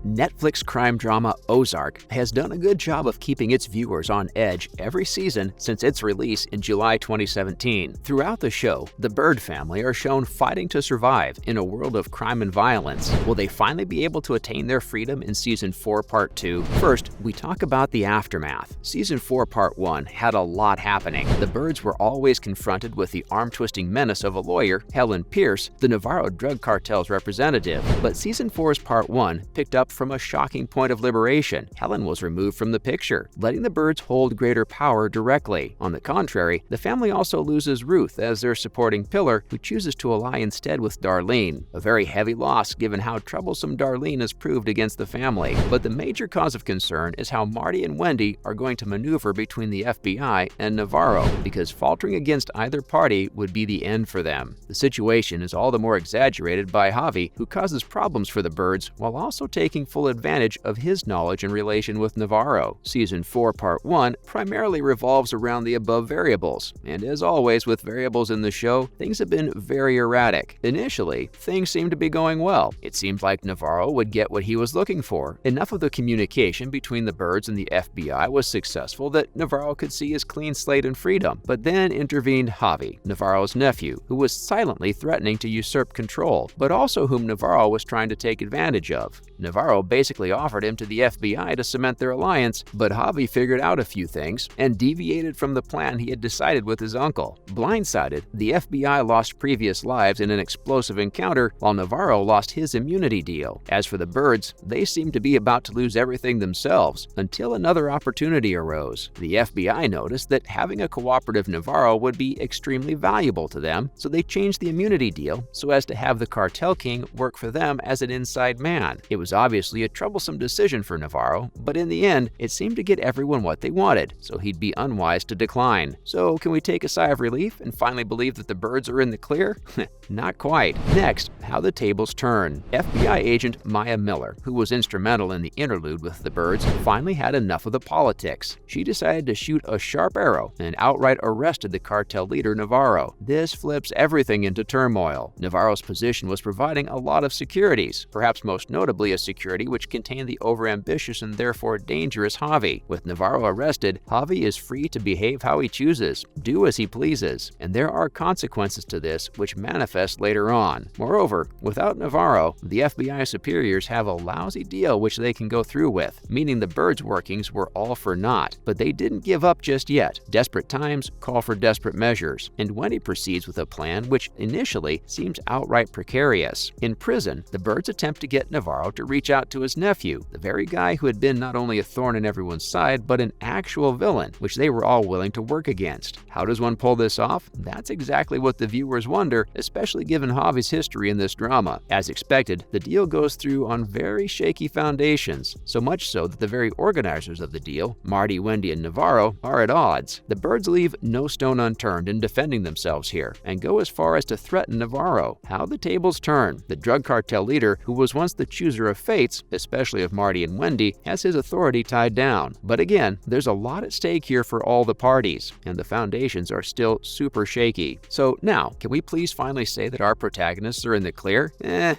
Netflix crime drama Ozark has done a good job of keeping its viewers on edge every season since its release in July 2017. Throughout the show, the Byrde family are shown fighting to survive in a world of crime and violence. Will they finally be able to attain their freedom in Season 4 Part 2? First, we talk about the aftermath. Season 4 Part 1 had a lot happening. The Byrdes were always confronted with the arm-twisting menace of a lawyer, Helen Pierce, the Navarro drug cartel's representative. But Season 4's Part 1 picked up from a shocking point of liberation. Helen was removed from the picture, letting the Byrdes hold greater power directly. On the contrary, the family also loses Ruth as their supporting pillar, who chooses to ally instead with Darlene. A very heavy loss given how troublesome Darlene has proved against the family. But the major cause of concern is how Marty and Wendy are going to maneuver between the FBI and Navarro, because faltering against either party would be the end for them. The situation is all the more exaggerated by Javi, who causes problems for the Byrdes while also taking full advantage of his knowledge in relation with Navarro. Season 4 Part 1 primarily revolves around the above variables, and as always with variables in the show, things have been very erratic. Initially, things seemed to be going well. It seemed like Navarro would get what he was looking for. Enough of the communication between the Byrdes and the FBI was successful that Navarro could see his clean slate and freedom. But then intervened Javi, Navarro's nephew, who was silently threatening to usurp control, but also whom Navarro was trying to take advantage of. Navarro basically offered him to the FBI to cement their alliance, but Javi figured out a few things and deviated from the plan he had decided with his uncle. Blindsided, the FBI lost previous lives in an explosive encounter, while Navarro lost his immunity deal. As for the Byrdes, they seemed to be about to lose everything themselves until another opportunity arose. The FBI noticed that having a cooperative Navarro would be extremely valuable to them, so they changed the immunity deal so as to have the cartel king work for them as an inside man. It was obviously a troublesome decision for Navarro, but in the end, it seemed to get everyone what they wanted, so he'd be unwise to decline. So can we take a sigh of relief and finally believe that the Byrdes are in the clear? Not quite. Next, how the tables turn. FBI agent Maya Miller, who was instrumental in the interlude with the Byrdes, finally had enough of the politics. She decided to shoot a sharp arrow and outright arrested the cartel leader Navarro. This flips everything into turmoil. Navarro's position was providing a lot of securities, perhaps most notably a security which contained the overambitious and therefore dangerous Javi. With Navarro arrested, Javi is free to behave how he chooses, do as he pleases, and there are consequences to this which manifest later on. Moreover, without Navarro, the FBI superiors have a lousy deal which they can go through with, meaning the Byrdes' workings were all for naught. But they didn't give up just yet. Desperate times call for desperate measures, and Wendy proceeds with a plan which initially seems outright precarious. In prison, the Byrdes attempt to get Navarro to reach out to his nephew, the very guy who had been not only a thorn in everyone's side, but an actual villain, which they were all willing to work against. How does one pull this off? That's exactly what the viewers wonder, especially given Javi's history in this drama. As expected, the deal goes through on very shaky foundations, so much so that the very organizers of the deal, Marty, Wendy, and Navarro, are at odds. The Byrdes leave no stone unturned in defending themselves here, and go as far as to threaten Navarro. How the tables turn. The drug cartel leader, who was once the chooser of fates, especially of Marty and Wendy, has his authority tied down. But again, there's a lot at stake here for all the parties, and the foundations are still super shaky. So now, can we please finally say that our protagonists are in the clear?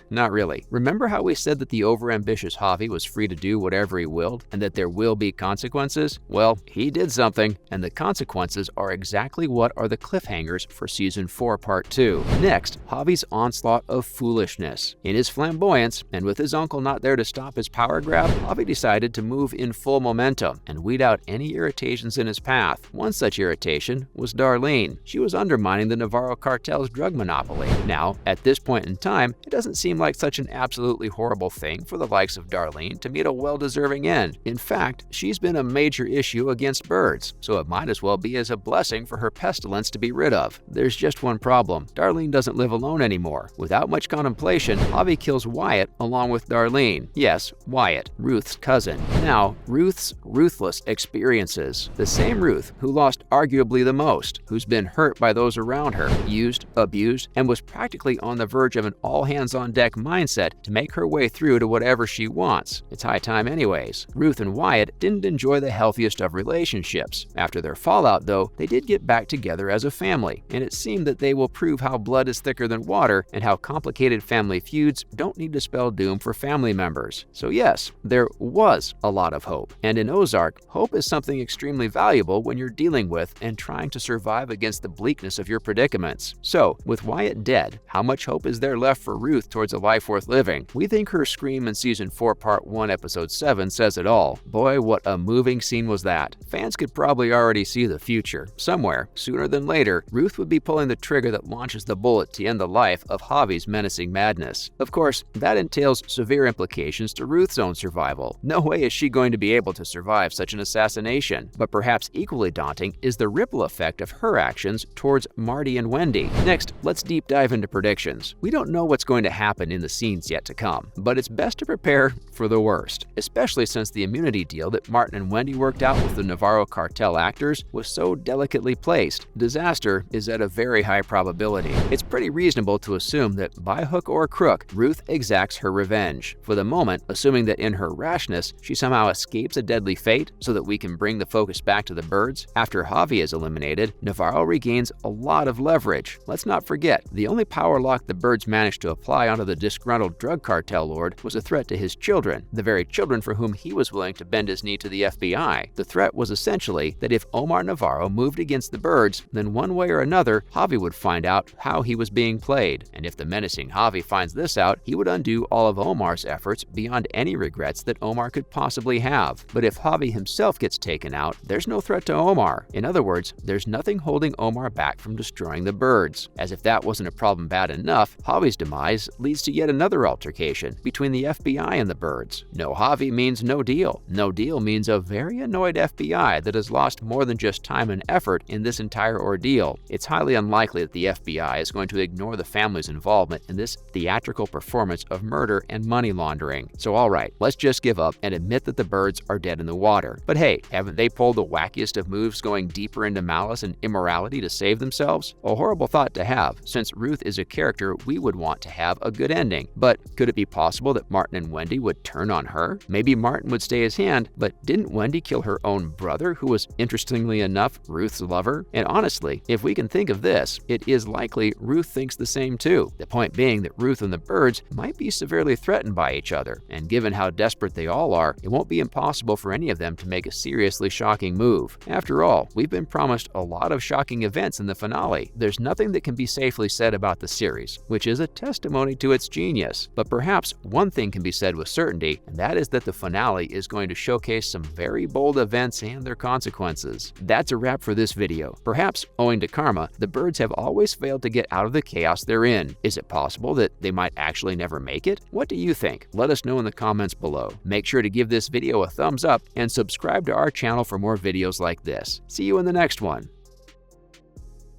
Not really. Remember how we said that the overambitious Javi was free to do whatever he willed, and that there will be consequences? Well, he did something, and the consequences are exactly what are the cliffhangers for Season 4 Part 2. Next, Javi's onslaught of foolishness. In his flamboyance, and with his uncle not there to stop his power grab, Javi decided to move in full momentum and weed out any irritations in his path. One such irritation was Darlene. She was undermining the Navarro cartel's drug monopoly. Now, at this point in time, it doesn't seem like such an absolutely horrible thing for the likes of Darlene to meet a well-deserving end. In fact, she's been a major issue against Byrdes, so it might as well be as a blessing for her pestilence to be rid of. There's just one problem. Darlene doesn't live alone anymore. Without much contemplation, Javi kills Wyatt along with Darlene. Yes, Wyatt, Ruth's cousin. Now, Ruth's ruthless experiences. The same Ruth who lost arguably the most, who's been hurt by those around her, used, abused, and was practically on the verge of an all-hands-on-deck mindset to make her way through to whatever she wants. It's high time anyways. Ruth and Wyatt didn't enjoy the healthiest of relationships. After their fallout, though, they did get back together as a family, and it seemed that they will prove how blood is thicker than water and how complicated family feuds don't need to spell doom for family members. members. So yes, there was a lot of hope. And in Ozark, hope is something extremely valuable when you're dealing with and trying to survive against the bleakness of your predicaments. So, with Wyatt dead, how much hope is there left for Ruth towards a life worth living? We think her scream in Season 4, Part 1, Episode 7 says it all. Boy, what a moving scene was that. Fans could probably already see the future. Somewhere, sooner than later, Ruth would be pulling the trigger that launches the bullet to end the life of Javi's menacing madness. Of course, that entails severe implications to Ruth's own survival. No way is she going to be able to survive such an assassination. But perhaps equally daunting is the ripple effect of her actions towards Marty and Wendy. Next, let's deep dive into predictions. We don't know what's going to happen in the scenes yet to come, but it's best to prepare for the worst, especially since the immunity deal that Martin and Wendy worked out with the Navarro cartel actors was so delicately placed. Disaster is at a very high probability. It's pretty reasonable to assume that by hook or crook, Ruth exacts her revenge. For the moment, assuming that in her rashness, she somehow escapes a deadly fate so that we can bring the focus back to the birds. After Javi is eliminated, Navarro regains a lot of leverage. Let's not forget, the only power lock the birds managed to apply onto the disgruntled drug cartel lord was a threat to his children, the very children for whom he was willing to bend his knee to the FBI. The threat was essentially that if Omar Navarro moved against the birds, then one way or another, Javi would find out how he was being played. And if the menacing Javi finds this out, he would undo all of Omar's efforts beyond any regrets that Omar could possibly have. But if Javi himself gets taken out, there's no threat to Omar. In other words, there's nothing holding Omar back from destroying the birds. As if that wasn't a problem bad enough, Javi's demise leads to yet another altercation between the FBI and the birds. No Javi means no deal. No deal means a very annoyed FBI that has lost more than just time and effort in this entire ordeal. It's highly unlikely that the FBI is going to ignore the family's involvement in this theatrical performance of murder and money laundering. So alright, let's just give up and admit that the birds are dead in the water. But hey, haven't they pulled the wackiest of moves going deeper into malice and immorality to save themselves? A horrible thought to have, since Ruth is a character we would want to have a good ending. But could it be possible that Martin and Wendy would turn on her? Maybe Martin would stay his hand, but didn't Wendy kill her own brother, who was, interestingly enough, Ruth's lover? And honestly, if we can think of this, it is likely Ruth thinks the same too. The point being that Ruth and the birds might be severely threatened by each other, and given how desperate they all are, it won't be impossible for any of them to make a seriously shocking move. After all, we've been promised a lot of shocking events in the finale. There's nothing that can be safely said about the series, which is a testimony to its genius. But perhaps one thing can be said with certainty, and that is that the finale is going to showcase some very bold events and their consequences. That's a wrap for this video. Perhaps, owing to karma, the birds have always failed to get out of the chaos they're in. Is it possible that they might actually never make it? What do you think? Let us know in the comments below. Make sure to give this video a thumbs up and subscribe to our channel for more videos like this. See you in the next one.